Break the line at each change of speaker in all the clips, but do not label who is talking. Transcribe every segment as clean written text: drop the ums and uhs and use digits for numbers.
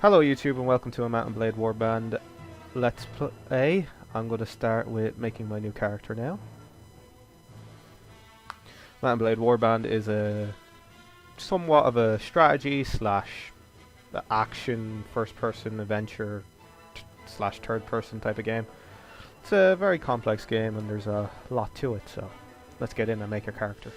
Hello YouTube and welcome to a Mount&Blade Warband Let's Play. I'm going to start with making my new character now. Mount&Blade Warband is a somewhat of a strategy slash action first person adventure slash third person type of game. It's a very complex game and there's a lot to it, so let's get in and make a character.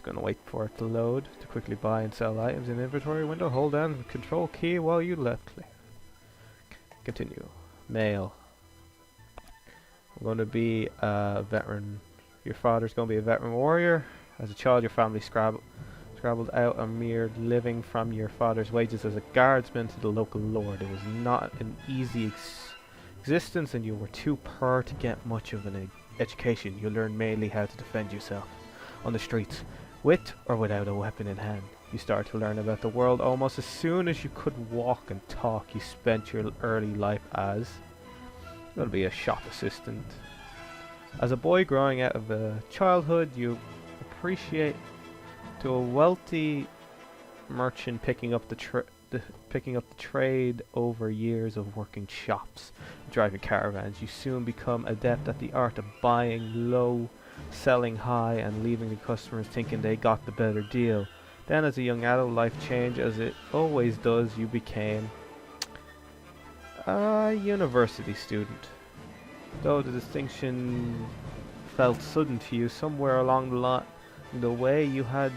Gonna wait for it to load to quickly buy and sell items in the inventory window. Hold down the control key while you left click. Continue. Male. I'm going to be a veteran. Your father's going to be a veteran warrior. As a child, your family scrabbled out a mere living from your father's wages as a guardsman to the local lord. It was not an easy existence, and you were too poor to get much of an education. You learned mainly how to defend yourself on the streets. With or without a weapon in hand, you start to learn about the world almost as soon as you could walk and talk. You spent your early life as going to be a shop assistant. As a boy growing out of a childhood, you appreciate to a wealthy merchant picking up the trade over years of working shops, driving caravans. You soon become adept at the art of buying low, selling high, and leaving the customers thinking they got the better deal. Then as a young adult, life changed as it always does. You became a university student. Though the distinction felt sudden to you, somewhere along the way you had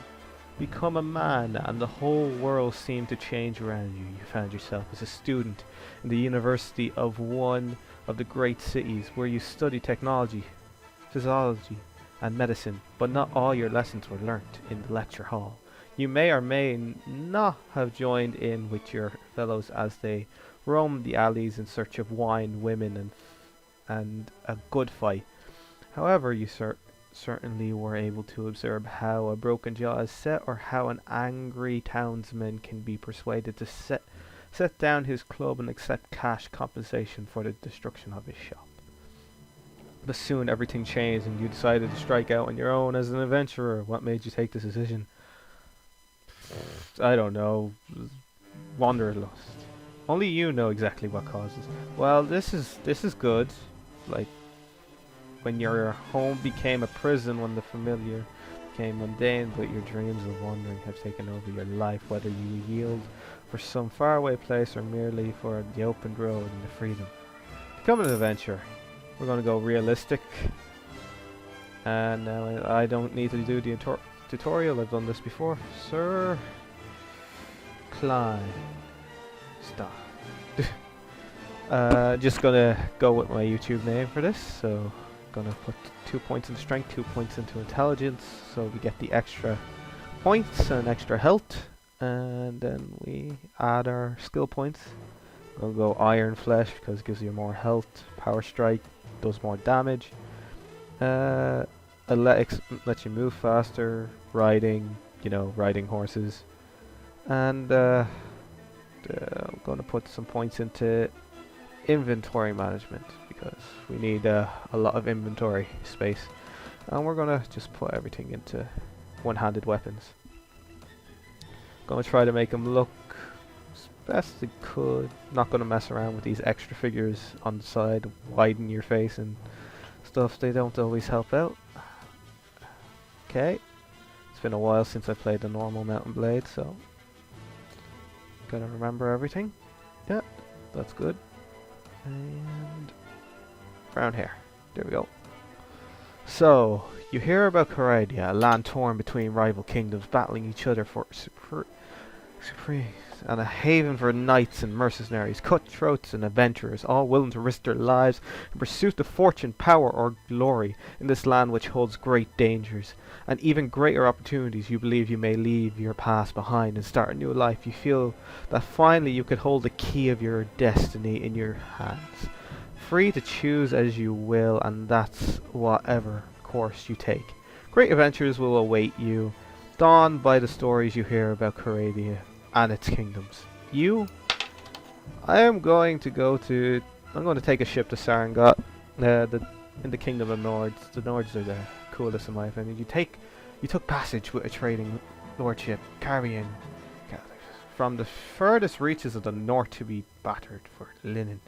become a man and the whole world seemed to change around you. You found yourself as a student in the university of one of the great cities where you study technology, physiology and medicine, but not all your lessons were learnt in the lecture hall. You may or may not have joined in with your fellows as they roamed the alleys in search of wine, women and a good fight. However, you certainly were able to observe how a broken jaw is set, or how an angry townsman can be persuaded to set down his club and accept cash compensation for the destruction of his shop. But soon everything changed and you decided to strike out on your own as an adventurer. What made you take this decision? I don't know. Wanderlust. Only you know exactly what causes. Well, this is good. Like when your home became a prison, when the familiar became mundane, but your dreams of wandering have taken over your life, whether you yield for some faraway place or merely for the open road and the freedom. Become an adventurer. We're going to go realistic, and now I don't need to do the tutorial. I've done this before. Sir Klein. Stop. Just gonna go with my YouTube name for this, so gonna put 2 points into strength, 2 points into intelligence, so we get the extra points and extra health, and then we add our skill points. We'll go Iron Flesh because it gives you more health. Power Strike does more damage. Athletics lets you move faster. Riding, riding horses. And I'm going to put some points into inventory management because we need a lot of inventory space. And we're going to just put everything into one-handed weapons. Going to try to make them look best it could. Not gonna mess around with these extra figures on the side, widen your face and stuff. They don't always help out. Okay, it's been a while since I played the normal Mount&Blade, so gotta remember everything. Yeah, that's good. And brown hair. There we go. So you hear about Coradia, a land torn between rival kingdoms, battling each other for supreme and a haven for knights and mercenaries, cutthroats and adventurers, all willing to risk their lives in pursuit of fortune, power, or glory in this land which holds great dangers and even greater opportunities. You believe you may leave your past behind and start a new life. You feel that finally you could hold the key of your destiny in your hands, free to choose as you will, and that's whatever course you take. Great adventures will await you, dawned by the stories you hear about Coradia and its kingdoms. I'm going to take a ship to Sarangot, in the kingdom of Nords. The Nords are the coolest in my opinion. You took passage with a trading lordship, carrying from the furthest reaches of the north to be battered for linen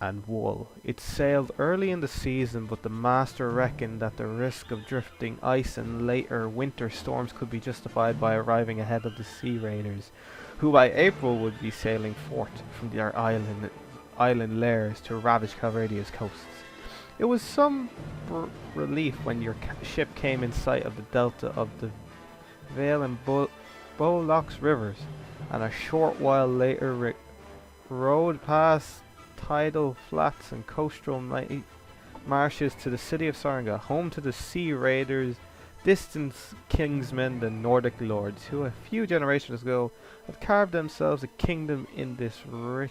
and wool. It sailed early in the season, but the master reckoned that the risk of drifting ice and later winter storms could be justified by arriving ahead of the sea raiders, who by April would be sailing forth from their island lairs to ravage Calradia's coasts. It was some relief when your ship came in sight of the delta of the Vale and Bowlocks rivers, and a short while later rode past tidal flats and coastal marshes to the city of Sarenga, home to the sea raiders, distant kingsmen, the Nordic lords, who a few generations ago had carved themselves a kingdom in this rich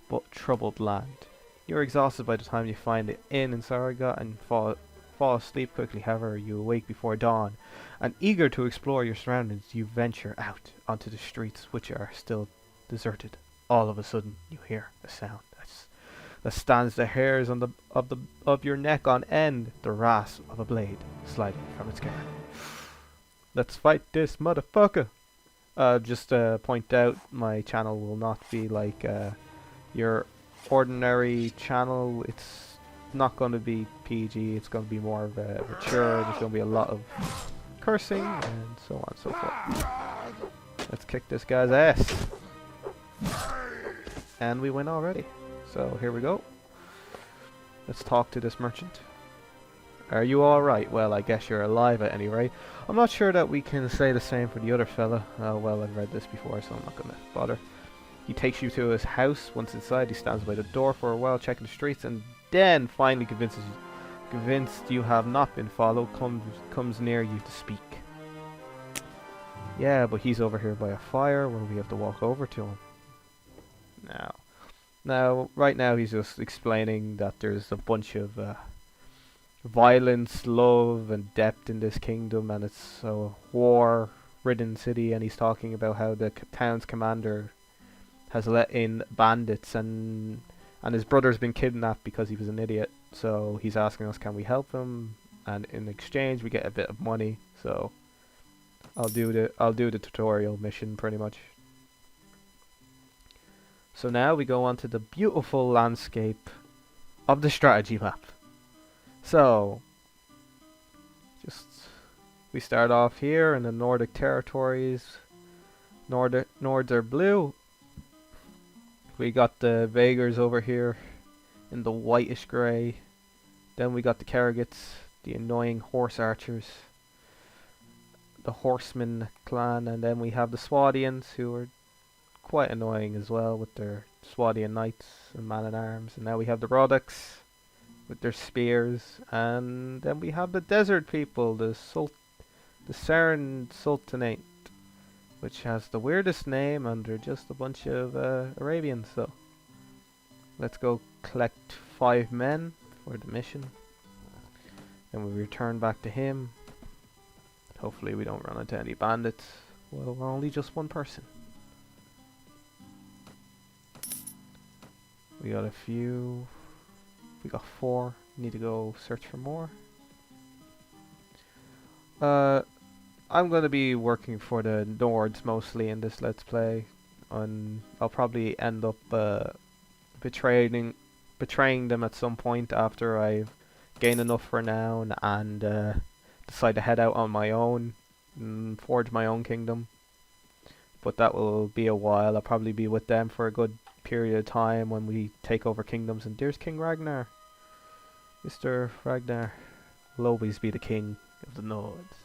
but troubled land. You're exhausted by the time you find the inn in Sarenga and fall asleep quickly. However, you awake before dawn, and eager to explore your surroundings, you venture out onto the streets, which are still deserted. All of a sudden, you hear a sound that stands the hairs on of your neck on end, the rasp of a blade sliding from its guard. Let's fight this motherfucker. Just to point out, my channel will not be like your ordinary channel. It's not going to be PG. It's going to be more of a mature. There's going to be a lot of cursing and so on and so forth. Let's kick this guy's ass. And we win already. So here we go. Let's talk to this merchant. Are you alright? Well, I guess you're alive at any rate. I'm not sure that we can say the same for the other fella. Well, I've read this before, so I'm not going to bother. He takes you to his house. Once inside, he stands by the door for a while, checking the streets, and then finally convinced you have not been followed, comes near you to speak. Yeah, but he's over here by a fire where we have to walk over to him. Right now he's just explaining that there's a bunch of violence, love, and depth in this kingdom, and it's a war-ridden city, and he's talking about how the town's commander has let in bandits, and his brother's been kidnapped because he was an idiot, so he's asking us can we help him, and in exchange we get a bit of money, so I'll do the tutorial mission pretty much. So now we go on to the beautiful landscape of the strategy map. So, we start off here in the Nordic territories. Nords are blue. We got the Vaegrs over here in the whitish grey. Then we got the Kerrigats, the annoying horse archers, the Horseman clan, and then we have the Swadians, who are quite annoying as well with their Swadian knights and man-at-arms. And now we have the Roddics with their spears, and then we have the desert people, the Seren Sultanate, which has the weirdest name, and they're just a bunch of Arabians. So let's go collect 5 men for the mission, and we return back to him. Hopefully we don't run into any bandits. Well, we're only just one person. We got a few. We got 4. Need to go search for more. I'm going to be working for the Nords mostly in this Let's Play. I'll probably end up betraying them at some point after I've gained enough renown and decide to head out on my own and forge my own kingdom. But that will be a while. I'll probably be with them for a good period of time when we take over kingdoms. And there's King Ragnar. Mr. Ragnar will always be the king of the Nords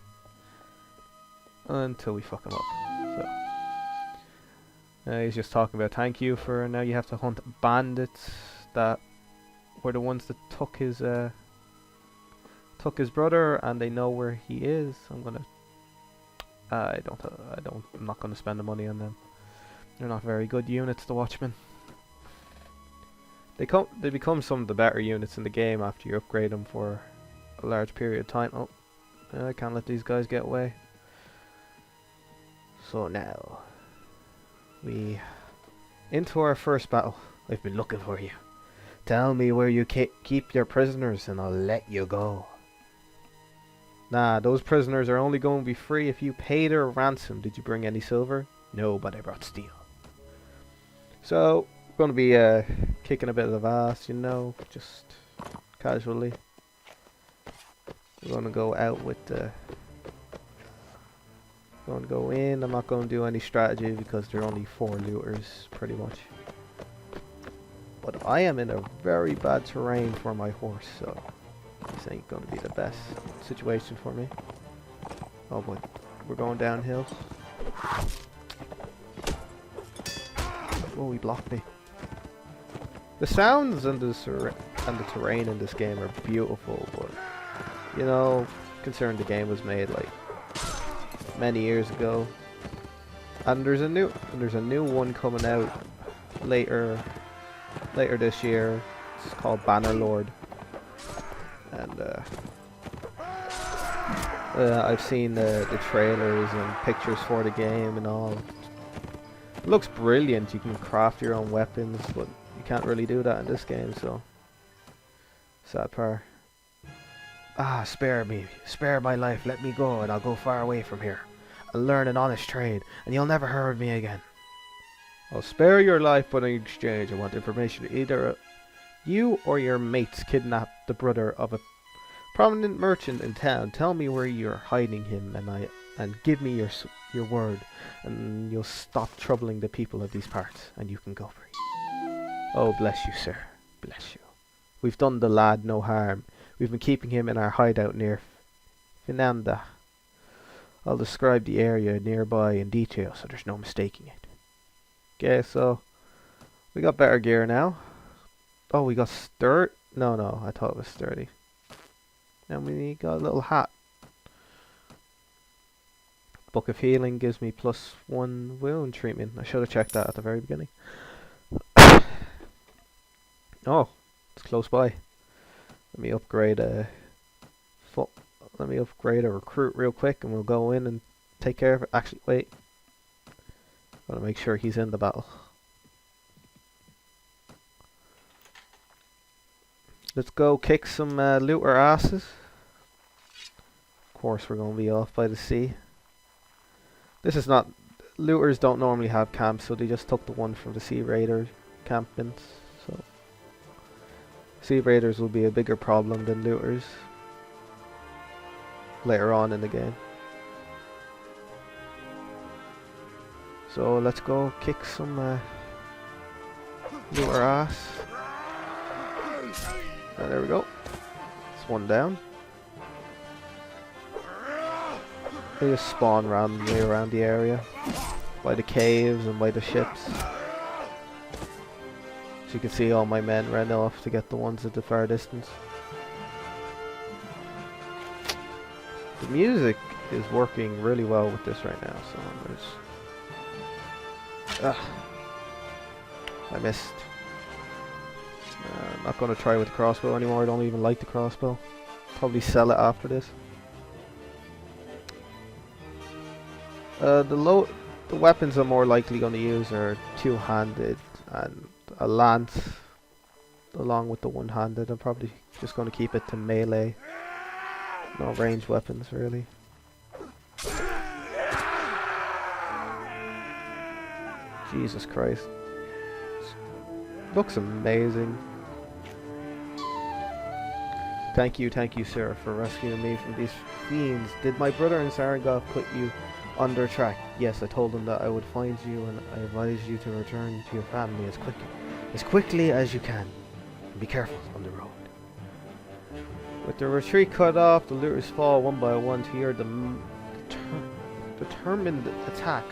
until we fuck him up. So he's just talking about thank you for now you have to hunt bandits that were the ones that took his brother, and they know where he is. I'm not gonna spend the money on them. They're not very good units, the Watchmen. They become some of the better units in the game after you upgrade them for a large period of time. Oh, I can't let these guys get away. So now, into our first battle. I've been looking for you. Tell me where you keep your prisoners and I'll let you go. Nah, those prisoners are only going to be free if you pay their ransom. Did you bring any silver? No, but I brought steel. So, going to be kicking a bit of ass, you know, just casually. We're going to go out with the... Going to go in. I'm not going to do any strategy because there are only 4 looters, pretty much. But I am in a very bad terrain for my horse, so this ain't going to be the best situation for me. Oh boy, we're going downhill. Oh, he blocked me. The sounds and the terrain in this game are beautiful, but you know, considering the game was made like many years ago, and there's a new one coming out later this year. It's called Bannerlord, and I've seen the trailers and pictures for the game and all. It looks brilliant. You can craft your own weapons, but you can't really do that in this game, so sad part. Ah, spare me, spare my life, let me go and I'll go far away from here. I'll learn an honest trade and you'll never hear of me again. I'll spare your life, but in exchange I want information. Either you or your mates kidnapped the brother of a prominent merchant in town. Tell me where you're hiding him and give me your word, and you'll stop troubling the people of these parts, and you can go free. Oh, bless you, sir. Bless you. We've done the lad no harm. We've been keeping him in our hideout near Finanda. I'll describe the area nearby in detail, so there's no mistaking it. Okay, so we got better gear now. Oh, we got sturdy. No, I thought it was sturdy. And we got a little hat. Book of Healing gives me +1 wound treatment. I should have checked that at the very beginning. Oh, it's close by. Let me upgrade a recruit real quick, and we'll go in and take care of it. Actually, wait. Gotta make sure he's in the battle. Let's go kick some looter asses. Of course, we're gonna be off by the sea. This is not... Looters don't normally have camps, so they just took the one from the Sea Raider campings. So Sea Raiders will be a bigger problem than looters later on in the game. So let's go kick some looter ass. And there we go. It's one down. They just spawn randomly around the area, by the caves and by the ships. As you can see, all my men ran off to get the ones at the far distance. The music is working really well with this right now, so I missed. I'm not going to try with the crossbow anymore. I don't even like the crossbow. Probably sell it after this. The weapons I'm more likely going to use are two-handed and a lance along with the one-handed. I'm probably just going to keep it to melee. No ranged weapons really. Jesus Christ. Looks amazing. Thank you, sir, for rescuing me from these fiends. Did my brother in Sarangoth put you on their track? Yes, I told them that I would find you, and I advised you to return to your family as quickly as you can. And be careful on the road. With the retreat cut off, the looters fall one by one to your determined attack